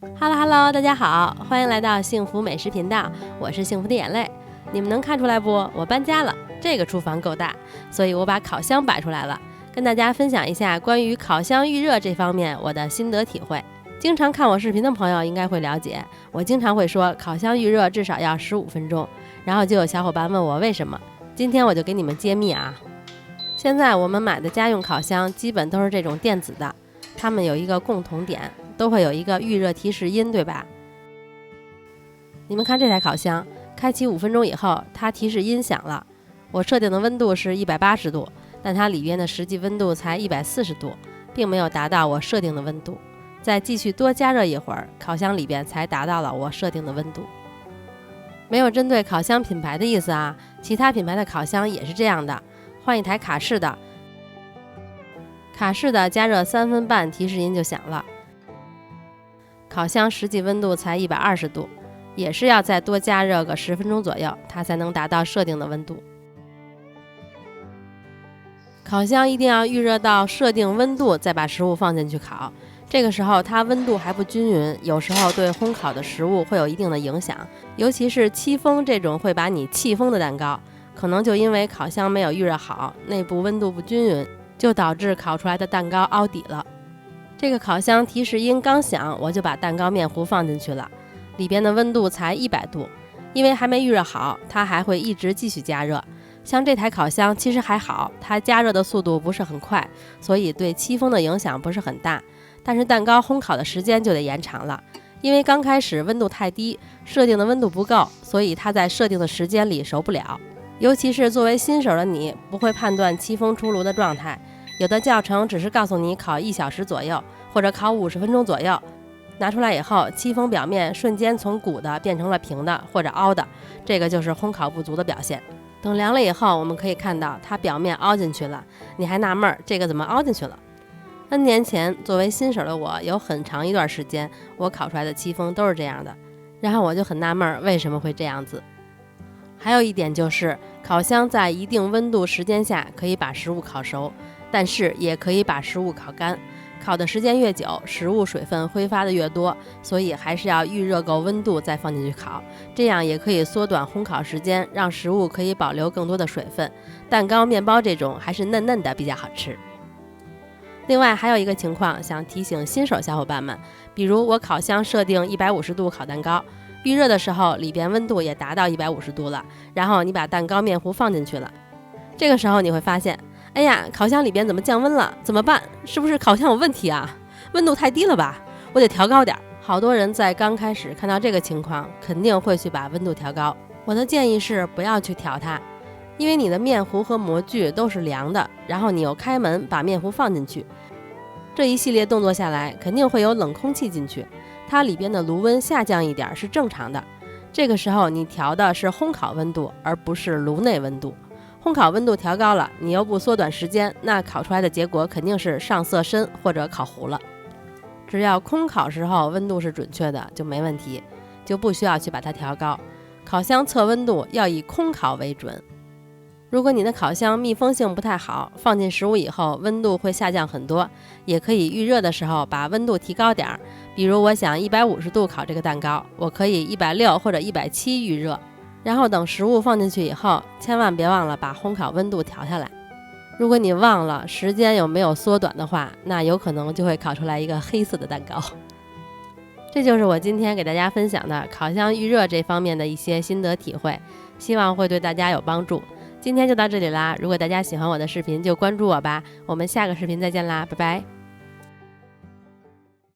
Hello，大家好，欢迎来到幸福美食频道，我是幸福的眼泪。你们能看出来不？我搬家了，这个厨房够大，所以我把烤箱摆出来了，跟大家分享一下关于烤箱预热这方面我的心得体会。经常看我视频的朋友应该会了解，我经常会说烤箱预热至少要15分钟，然后就有小伙伴问我为什么，今天我就给你们揭秘啊。现在我们买的家用烤箱基本都是这种电子的，它们有一个共同点，都会有一个预热提示音，对吧？你们看这台烤箱，开启5分钟以后，它提示音响了。我设定的温度是180度，但它里边的实际温度才140度，并没有达到我设定的温度。再继续多加热一会儿，烤箱里边才达到了我设定的温度。没有针对烤箱品牌的意思啊，其他品牌的烤箱也是这样的。换一台卡式的，加热3分半，提示音就响了。烤箱实际温度才120度，也是要再多加热个10分钟左右，它才能达到设定的温度。烤箱一定要预热到设定温度，再把食物放进去烤。这个时候它温度还不均匀，有时候对烘烤的食物会有一定的影响，尤其是戚风这种会把你气疯的蛋糕，可能就因为烤箱没有预热好，内部温度不均匀，就导致烤出来的蛋糕凹底了。这个烤箱提示音刚响，我就把蛋糕面糊放进去了，里边的温度才100度，因为还没预热好，它还会一直继续加热。像这台烤箱其实还好，它加热的速度不是很快，所以对戚风的影响不是很大，但是蛋糕烘烤的时间就得延长了，因为刚开始温度太低，设定的温度不够，所以它在设定的时间里熟不了。尤其是作为新手的你，不会判断戚风出炉的状态，有的教程只是告诉你烤1小时左右，或者烤50分钟左右，拿出来以后，戚风表面瞬间从鼓的变成了平的或者凹的，这个就是烘烤不足的表现。等凉了以后，我们可以看到它表面凹进去了，你还纳闷这个怎么凹进去了？N 年前，作为新手的我，有很长一段时间，我烤出来的戚风都是这样的，然后我就很纳闷为什么会这样子。还有一点就是，烤箱在一定温度时间下可以把食物烤熟，但是也可以把食物烤干。烤的时间越久，食物水分挥发的越多，所以还是要预热够温度再放进去烤，这样也可以缩短烘烤时间，让食物可以保留更多的水分。蛋糕、面包这种还是嫩嫩的比较好吃。另外还有一个情况想提醒新手小伙伴们，比如我烤箱设定150度烤蛋糕，预热的时候里边温度也达到150度了，然后你把蛋糕面糊放进去了，这个时候你会发现，哎呀，烤箱里边怎么降温了？怎么办？是不是烤箱有问题啊？温度太低了吧？我得调高点。好多人在刚开始看到这个情况，肯定会去把温度调高。我的建议是不要去调它，因为你的面糊和模具都是凉的，然后你又开门把面糊放进去，这一系列动作下来，肯定会有冷空气进去，它里边的炉温下降一点是正常的。这个时候你调的是烘烤温度，而不是炉内温度。烘烤温度调高了，你又不缩短时间，那烤出来的结果肯定是上色深或者烤糊了。只要空烤时候温度是准确的就没问题，就不需要去把它调高。烤箱测温度要以空烤为准。如果你的烤箱密封性不太好，放进食物以后温度会下降很多，也可以预热的时候把温度提高点，比如我想150度烤这个蛋糕，我可以160或者170预热，然后等食物放进去以后，千万别忘了把烘烤温度调下来。如果你忘了，时间又没有缩短的话，那有可能就会烤出来一个黑色的蛋糕。这就是我今天给大家分享的烤箱预热这方面的一些心得体会，希望会对大家有帮助。今天就到这里啦，如果大家喜欢我的视频就关注我吧，我们下个视频再见啦，拜拜。